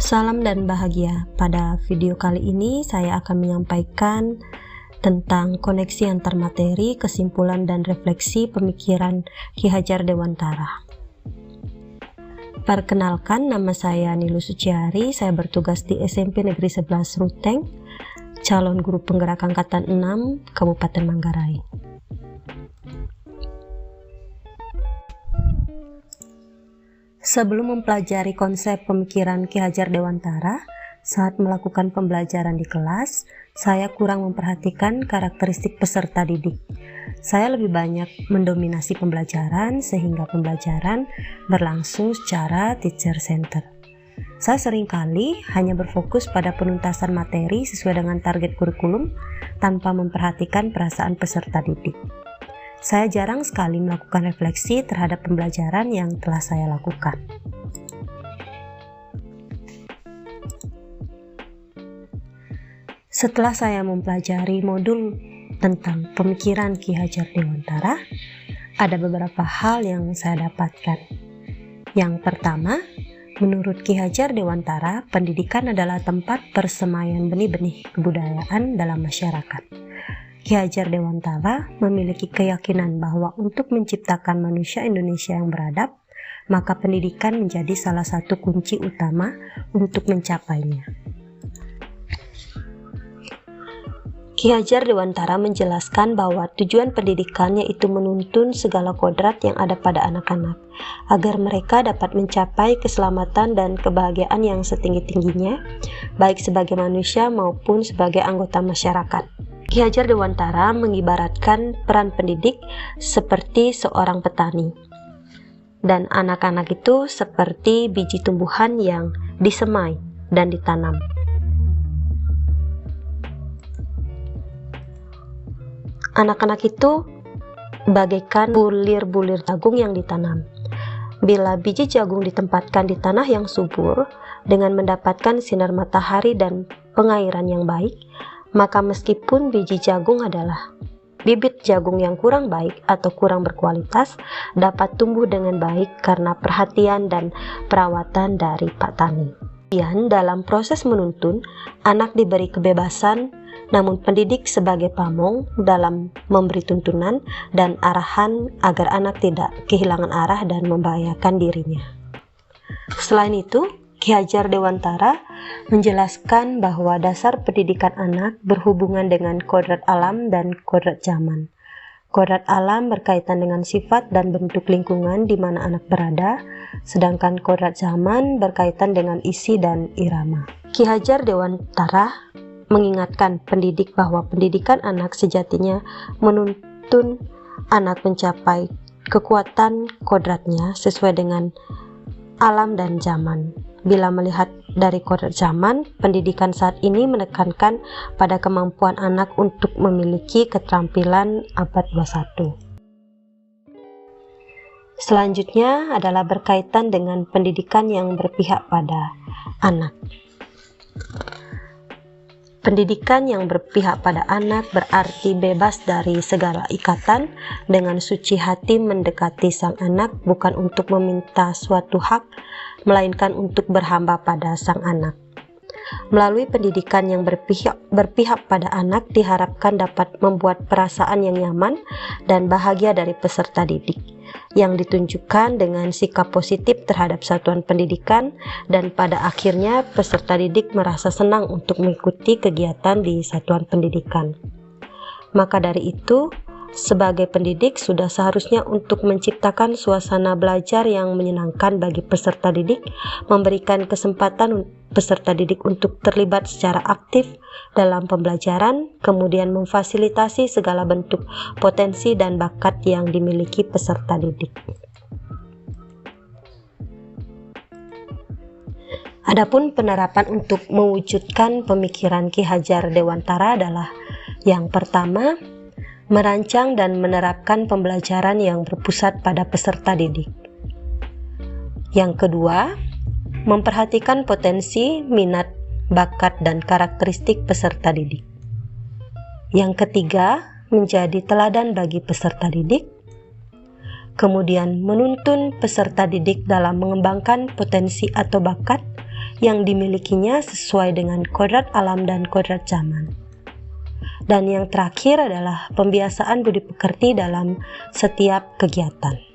Salam dan bahagia. Pada video kali ini saya akan menyampaikan tentang koneksi antar materi, kesimpulan dan refleksi pemikiran Ki Hajar Dewantara. Perkenalkan, nama saya Nilu Suciari, saya bertugas di SMP Negeri 11 Ruteng, calon guru penggerak angkatan 6 Kabupaten Manggarai. Sebelum mempelajari konsep pemikiran Ki Hajar Dewantara, saat melakukan pembelajaran di kelas, saya kurang memperhatikan karakteristik peserta didik. Saya lebih banyak mendominasi pembelajaran sehingga pembelajaran berlangsung secara teacher center. Saya seringkali hanya berfokus pada penuntasan materi sesuai dengan target kurikulum tanpa memperhatikan perasaan peserta didik. Saya jarang sekali melakukan refleksi terhadap pembelajaran yang telah saya lakukan. Setelah saya mempelajari modul tentang pemikiran Ki Hajar Dewantara, ada beberapa hal yang saya dapatkan. Yang pertama, menurut Ki Hajar Dewantara, pendidikan adalah tempat persemaian benih-benih kebudayaan dalam masyarakat. Ki Hajar Dewantara memiliki keyakinan bahwa untuk menciptakan manusia Indonesia yang beradab, maka pendidikan menjadi salah satu kunci utama untuk mencapainya. Ki Hajar Dewantara menjelaskan bahwa tujuan pendidikan yaitu menuntun segala kodrat yang ada pada anak-anak, agar mereka dapat mencapai keselamatan dan kebahagiaan yang setinggi-tingginya, baik sebagai manusia maupun sebagai anggota masyarakat. Ki Hajar Dewantara mengibaratkan peran pendidik seperti seorang petani, dan anak-anak itu seperti biji tumbuhan yang disemai dan ditanam. Anak-anak itu bagaikan bulir-bulir jagung yang ditanam. Bila biji jagung ditempatkan di tanah yang subur dengan mendapatkan sinar matahari dan pengairan yang baik, maka meskipun biji jagung adalah bibit jagung yang kurang baik atau kurang berkualitas, dapat tumbuh dengan baik karena perhatian dan perawatan dari Pak Tani. Kemudian dalam proses menuntun, anak diberi kebebasan, namun pendidik sebagai pamong dalam memberi tuntunan dan arahan agar anak tidak kehilangan arah dan membahayakan dirinya. Selain itu, Ki Hajar Dewantara menjelaskan bahwa dasar pendidikan anak berhubungan dengan kodrat alam dan kodrat zaman. Kodrat alam berkaitan dengan sifat dan bentuk lingkungan di mana anak berada, sedangkan kodrat zaman berkaitan dengan isi dan irama. Ki Hajar Dewantara mengingatkan pendidik bahwa pendidikan anak sejatinya menuntun anak mencapai kekuatan kodratnya sesuai dengan alam dan zaman. Bila melihat dari kodrat zaman, pendidikan saat ini menekankan pada kemampuan anak untuk memiliki keterampilan abad 21. Selanjutnya adalah berkaitan dengan pendidikan yang berpihak pada anak. Pendidikan yang berpihak pada anak berarti bebas dari segala ikatan, dengan suci hati mendekati sang anak bukan untuk meminta suatu hak, melainkan untuk berhamba pada sang anak. Melalui pendidikan yang berpihak pada anak diharapkan dapat membuat perasaan yang nyaman dan bahagia dari peserta didik, yang ditunjukkan dengan sikap positif terhadap satuan pendidikan, dan pada akhirnya peserta didik merasa senang untuk mengikuti kegiatan di satuan pendidikan. Maka dari itu, sebagai pendidik sudah seharusnya untuk menciptakan suasana belajar yang menyenangkan bagi peserta didik, memberikan kesempatan peserta didik untuk terlibat secara aktif dalam pembelajaran, kemudian memfasilitasi segala bentuk potensi dan bakat yang dimiliki peserta didik. Adapun penerapan untuk mewujudkan pemikiran Ki Hajar Dewantara adalah yang pertama, merancang dan menerapkan pembelajaran yang berpusat pada peserta didik. Yang kedua, memperhatikan potensi, minat, bakat, dan karakteristik peserta didik. Yang ketiga, menjadi teladan bagi peserta didik. kemudian menuntun peserta didik dalam mengembangkan potensi atau bakat yang dimilikinya sesuai dengan kodrat alam dan kodrat zaman. Dan yang terakhir adalah pembiasaan budi pekerti dalam setiap kegiatan.